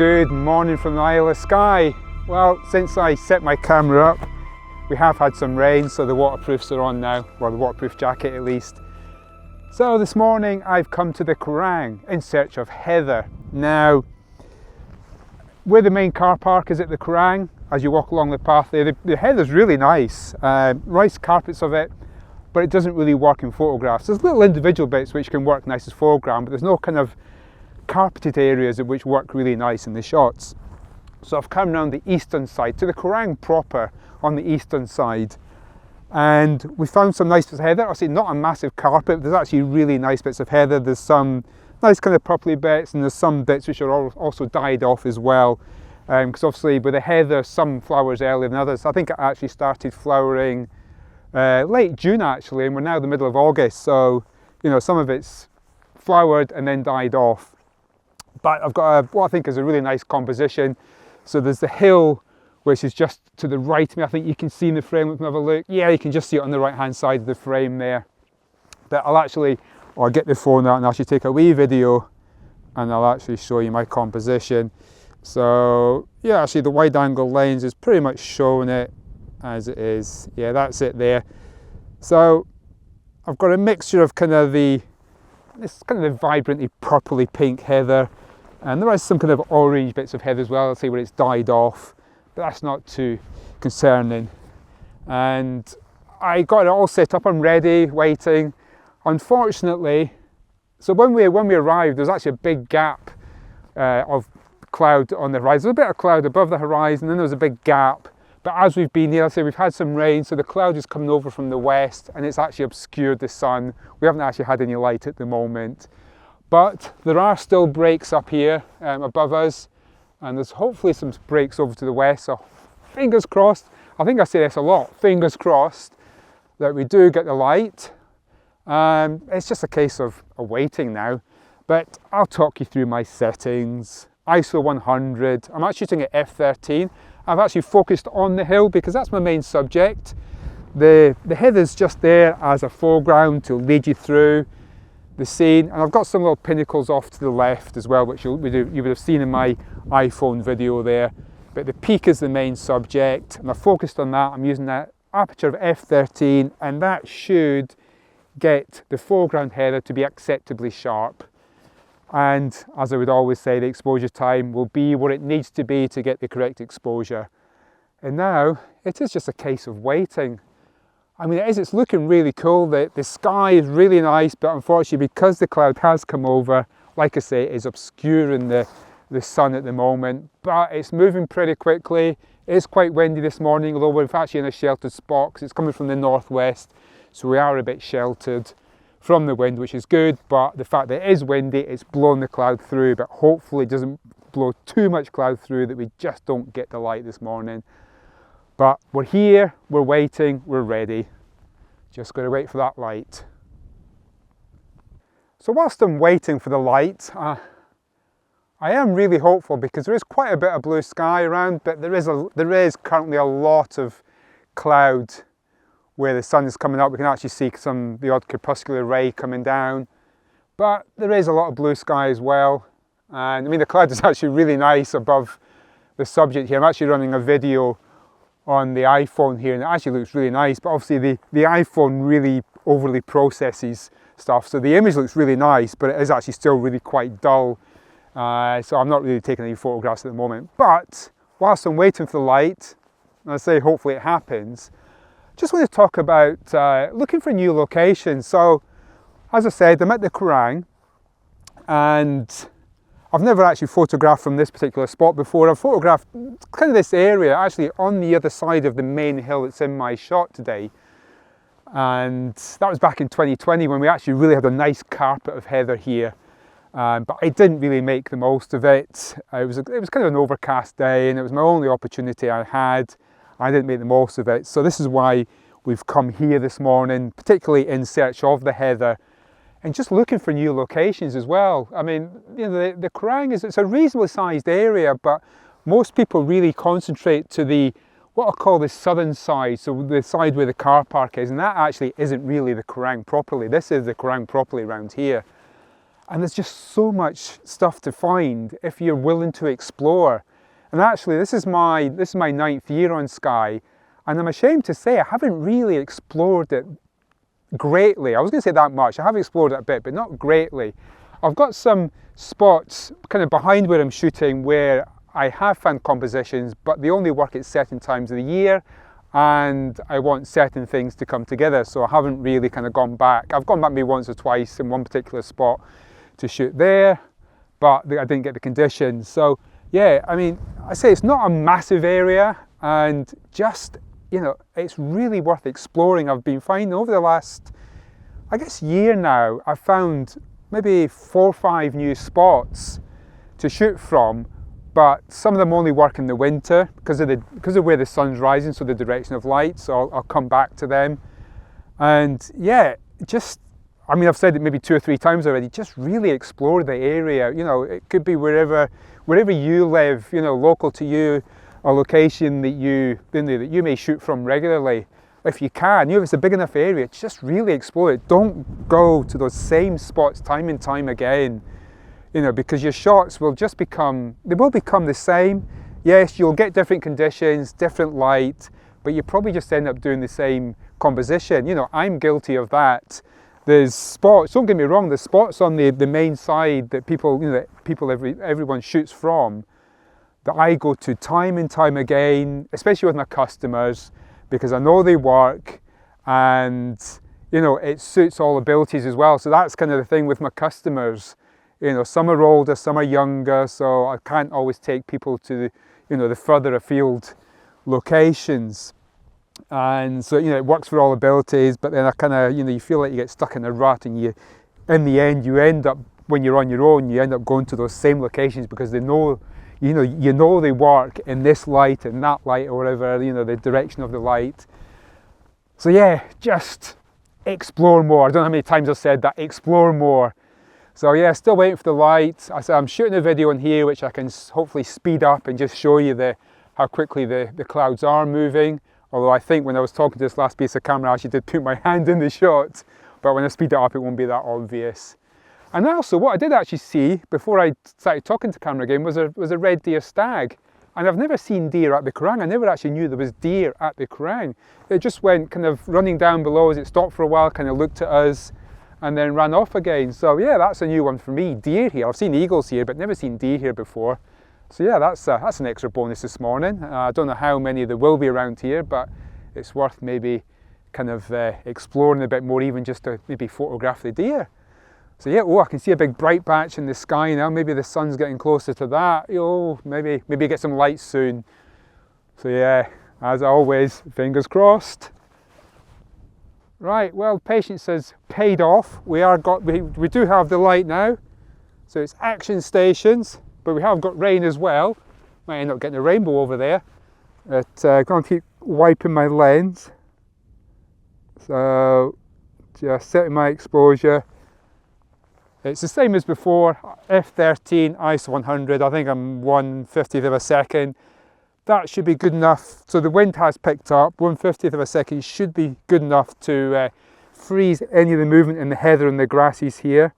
Good morning from the Isle of Skye. Well, since I set my camera up, we have had some rain, so the waterproofs are on now, well, the waterproof jacket at least. So this morning I've come to the Quiraing in search of heather. Now, where the main car park is at the Quiraing, as you walk along the path there, the heather's really nice, nice carpets of it, but it doesn't really work in photographs. There's little individual bits which can work nice as foreground, but there's no kind of carpeted areas which work really nice in the shots. So I've come around the eastern side to the Quiraing proper on the eastern side, and we found some nice bits of heather. I say not a massive carpet, but there's actually really nice bits of heather. There's some nice kind of purpley bits, and there's some bits which are also died off as well, because obviously with the heather some flowers earlier than others. I think it actually started flowering late June actually, and we're now the middle of August, so you know, some of it's flowered and then died off. But I've got what I think is a really nice composition. So there's the hill which is just to the right of me. I think you can see in the frame. Let me have a look. Yeah, you can just see it on the right hand side of the frame there. But I'll get the phone out and actually take a wee video and I'll actually show you my composition. So yeah, actually the wide angle lens is pretty much showing it as it is. Yeah, that's it there. So I've got a mixture of kind of this kind of the vibrantly purpley pink heather, and there is some kind of orange bits of heather as well. I'll see where it's died off, but that's not too concerning. And I got it all set up. I'm ready, waiting. Unfortunately, so when we arrived, there was actually a big gap of cloud on the horizon. There was a bit of cloud above the horizon, and then there was a big gap. But as we've been here, I'll say we've had some rain, so the cloud is coming over from the west, and it's actually obscured the sun. We haven't actually had any light at the moment. But there are still breaks up here above us, and there's hopefully some breaks over to the west, so fingers crossed. I think I say this a lot, fingers crossed that we do get the light. It's just a case of waiting now, but I'll talk you through my settings. ISO 100, I'm actually shooting at f13. I've actually focused on the hill because that's my main subject. The heather's just there as a foreground to lead you through the scene, and I've got some little pinnacles off to the left as well, which you would have seen in my iPhone video there. But the peak is the main subject, and I've focused on that. I'm using that aperture of f13, and that should get the foreground heather to be acceptably sharp. And as I would always say, the exposure time will be what it needs to be to get the correct exposure. And now it is just a case of waiting. I mean, it's looking really cool. The sky is really nice, but unfortunately, because the cloud has come over, like I say, it is obscuring the sun at the moment, but it's moving pretty quickly. It is quite windy this morning, although we're actually in a sheltered spot because it's coming from the northwest, so we are a bit sheltered from the wind, which is good. But the fact that it is windy, it's blown the cloud through, but hopefully it doesn't blow too much cloud through that we just don't get the light this morning. But we're here, we're waiting, we're ready. Just got to wait for that light. So whilst I'm waiting for the light, I am really hopeful because there is quite a bit of blue sky around, but there is currently a lot of cloud where the sun is coming up. We can actually see the odd crepuscular ray coming down, but there is a lot of blue sky as well. And I mean, the cloud is actually really nice above the subject here. I'm actually running a video on the iPhone here, and it actually looks really nice, but obviously the iPhone really overly processes stuff, so the image looks really nice, but it is actually still really quite dull. So I'm not really taking any photographs at the moment. But whilst I'm waiting for the light, and I say hopefully it happens, just want to talk about looking for new locations. So as I said, I'm at the Quiraing, and I've never actually photographed from this particular spot before. I've photographed kind of this area actually on the other side of the main hill that's in my shot today. And that was back in 2020 when we actually really had a nice carpet of heather here. But I didn't really make the most of it. It was kind of an overcast day, and it was my only opportunity I had. I didn't make the most of it. So this is why we've come here this morning, particularly in search of the heather, and just looking for new locations as well. I mean, you know, the Quiraing it's a reasonably sized area, but most people really concentrate to what I call the southern side, so the side where the car park is, and that actually isn't really the Quiraing properly. This is the Quiraing properly around here. And there's just so much stuff to find if you're willing to explore. And actually, this is my 9th year on Skye, and I'm ashamed to say I haven't really explored it greatly. I was going to say that much. I have explored it a bit, but not greatly. I've got some spots kind of behind where I'm shooting where I have found compositions, but they only work at certain times of the year, and I want certain things to come together, so I haven't really kind of gone back. I've gone back maybe once or twice in one particular spot to shoot there, but I didn't get the conditions. So yeah, I mean, I say it's not a massive area, and just, you know, it's really worth exploring. I've been finding over the last, I guess, year now, I've found maybe 4 or 5 new spots to shoot from, but some of them only work in the winter because of where the sun's rising, so the direction of light, so I'll come back to them. And yeah, just, I mean, I've said it maybe 2 or 3 times already, just really explore the area. You know, it could be wherever you live, you know, local to you, a location that you may shoot from regularly. If you can, you know, if it's a big enough area, just really explore it. Don't go to those same spots time and time again, you know, because your shots will just become the same. Yes, you'll get different conditions, different light, but you probably just end up doing the same composition. You know, I'm guilty of that. There's spots, don't get me wrong, there's spots on the main side that everyone shoots from that I go to time and time again, especially with my customers, because I know they work, and you know, it suits all abilities as well. So that's kind of the thing with my customers. You know, some are older, some are younger, so I can't always take people to the further afield locations. And so, you know, it works for all abilities, but then I kind of, you know, you feel like you get stuck in a rut, and in the end, you end up, when you're on your own, you end up going to those same locations because they know, you know they work in this light and that light, or whatever, you know, the direction of the light. So yeah, just explore more. I don't know how many times I've said that, explore more. So yeah, still waiting for the light. I said I'm shooting a video in here which I can hopefully speed up and just show you how quickly the clouds are moving. Although I think when I was talking to this last piece of camera, I actually did put my hand in the shot, but when I speed it up, it won't be that obvious. And also, what I did actually see before I started talking to camera again was a red deer stag. And I've never seen deer at the Quiraing. I never actually knew there was deer at the Quiraing. It just went kind of running down below as it stopped for a while, kind of looked at us, and then ran off again. So yeah, that's a new one for me, deer here. I've seen eagles here, but never seen deer here before. So yeah, that's an extra bonus this morning. I don't know how many there will be around here, but it's worth maybe kind of exploring a bit more, even just to maybe photograph the deer. So yeah, I can see a big bright patch in the sky now. Maybe the sun's getting closer to that. Maybe get some light soon. So yeah, as always, fingers crossed. Right, well, patience has paid off. We do have the light now. So it's action stations, but we have got rain as well. Might end up getting a rainbow over there. But I'm going to keep wiping my lens. So just setting my exposure. It's the same as before, f13, ISO 100, I think I'm 1/50th of a second. That should be good enough. So the wind has picked up, 1/50th of a second should be good enough to freeze any of the movement in the heather and the grasses here.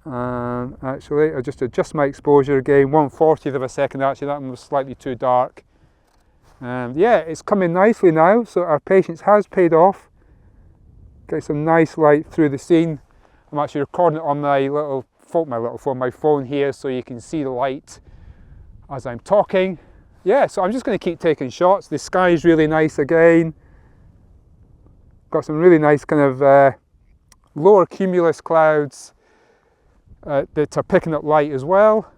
Actually, I'll just adjust my exposure again, 1/40th of a second. Actually, that one was slightly too dark. Yeah, it's coming nicely now, so our patience has paid off. Get some nice light through the scene. I'm actually recording it on my phone here, so you can see the light as I'm talking. Yeah, so I'm just going to keep taking shots. The sky is really nice again. Got some really nice kind of lower cumulus clouds that are picking up light as well.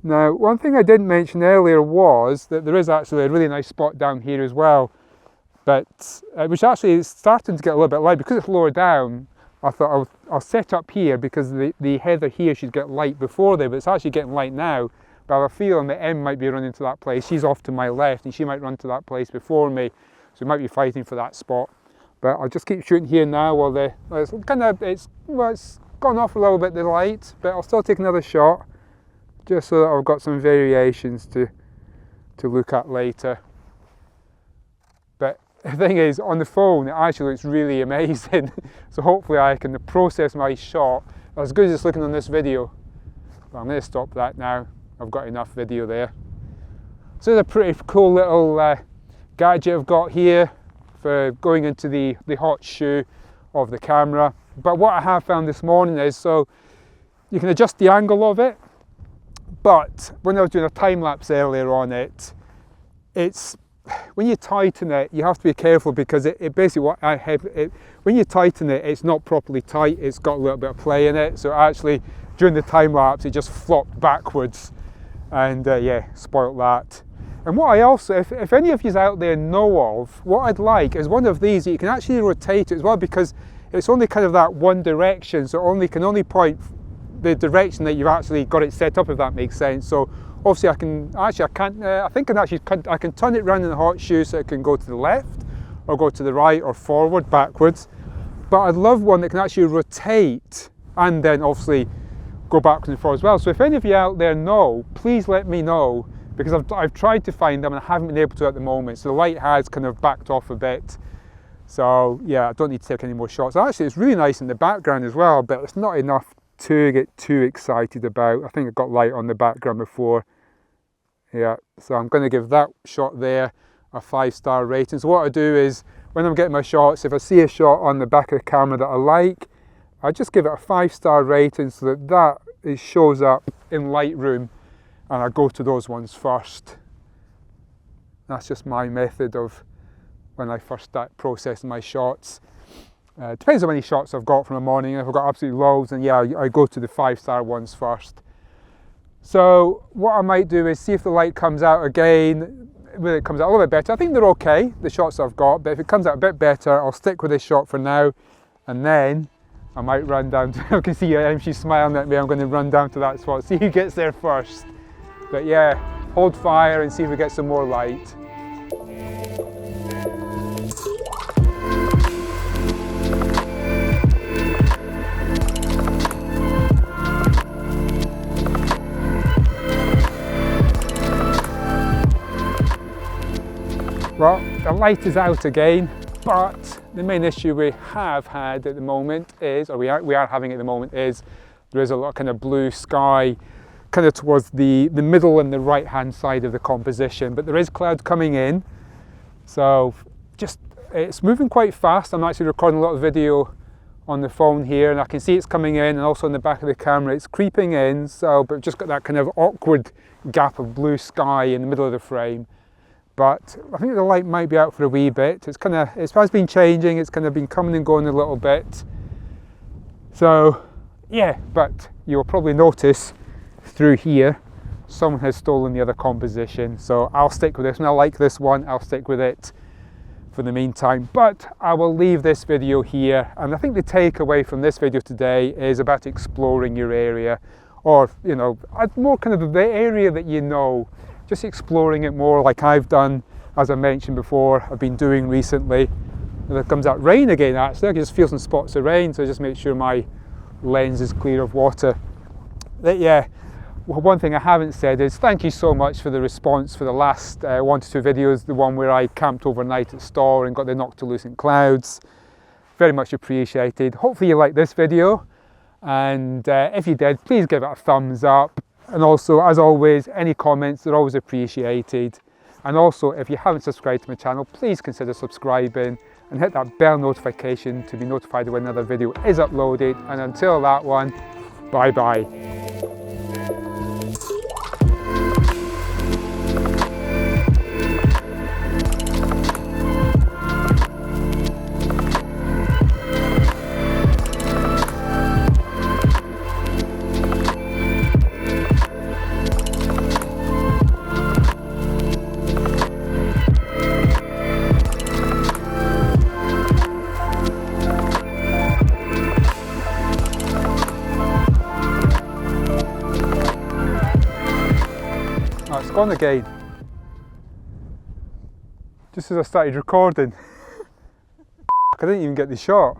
Now, one thing I didn't mention earlier was that there is actually a really nice spot down here as well, but which actually is starting to get a little bit light. Because it's lower down, I thought I'll set up here because the heather here should get light before there, but it's actually getting light now. But I have a feeling that Em might be running to that place. She's off to my left and she might run to that place before me, so we might be fighting for that spot. But I'll just keep shooting here now while it's gone off a little bit, the light, but I'll still take another shot just so that I've got some variations to look at later. But the thing is, on the phone it actually looks really amazing. So hopefully I can process my shot as good as it's looking on this video. But I'm going to stop that now. I've got enough video there. So it's a pretty cool little gadget I've got here for going into the hot shoe of the camera. But what I have found this morning is, so you can adjust the angle of it, but when I was doing a time lapse earlier on it, it's when you tighten it, you have to be careful because it basically, what I have, when you tighten it, it's not properly tight. It's got a little bit of play in it. So actually, during the time lapse, it just flopped backwards, and yeah, spoilt that. And what I also, if any of you out there know of, what I'd like is one of these that you can actually rotate it as well, because it's only kind of that one direction, so it can only point the direction that you've actually got it set up, if that makes sense. So obviously I can turn it around in the hot shoe so it can go to the left or go to the right or forward, backwards. But I'd love one that can actually rotate and then obviously go backwards and forwards as well. So if any of you out there know, please let me know, because I've tried to find them and I haven't been able to at the moment. So the light has kind of backed off a bit. So yeah, I don't need to take any more shots. Actually, it's really nice in the background as well, but it's not enough to get too excited about. I think I got light on the background before. Yeah, so I'm going to give that shot there a 5-star rating. So what I do is, when I'm getting my shots, if I see a shot on the back of the camera that I like, I just give it a 5-star rating so that it shows up in Lightroom, and I go to those ones first. That's just my method of when I first start processing my shots. Depends on how many shots I've got from a morning. If I've got absolutely loads, then yeah, I go to the 5-star ones first. So what I might do is see if the light comes out again. When it comes out a little bit better, I think they're okay, the shots I've got, but if it comes out a bit better, I'll stick with this shot for now, and then I might run down to, I can see she's smiling at me, I'm going to run down to that spot, see who gets there first. But yeah, hold fire and see if we get some more light. Well, the light is out again, but the main issue we have had at the moment is, or we are having at the moment is, there is a lot of kind of blue sky kind of towards the middle and the right hand side of the composition, but there is cloud coming in, so it's moving quite fast. I'm actually recording a lot of video on the phone here, and I can see it's coming in, and also in the back of the camera it's creeping in, so but just got that kind of awkward gap of blue sky in the middle of the frame. But I think the light might be out for a wee bit. It has been changing, it's kind of been coming and going a little bit. So yeah, but you'll probably notice through here, someone has stolen the other composition. So I'll stick with this one. I like this one, I'll stick with it for the meantime. But I will leave this video here. And I think the takeaway from this video today is about exploring your area, or, you know, more kind of the area that you know. Just exploring it more like I've done, as I mentioned before, I've been doing recently. And it comes out rain again actually, I can just feel some spots of rain, so just make sure my lens is clear of water. But yeah, well, one thing I haven't said is thank you so much for the response for the last 1 to 2 videos, the one where I camped overnight at Storr and got the noctilucent clouds. Very much appreciated. Hopefully you liked this video, and if you did, please give it a thumbs up. And also, as always, any comments are always appreciated. And also, if you haven't subscribed to my channel, please consider subscribing and hit that bell notification to be notified when another video is uploaded. And until that one, bye bye. It's gone again. Just as I started recording. I didn't even get the shot.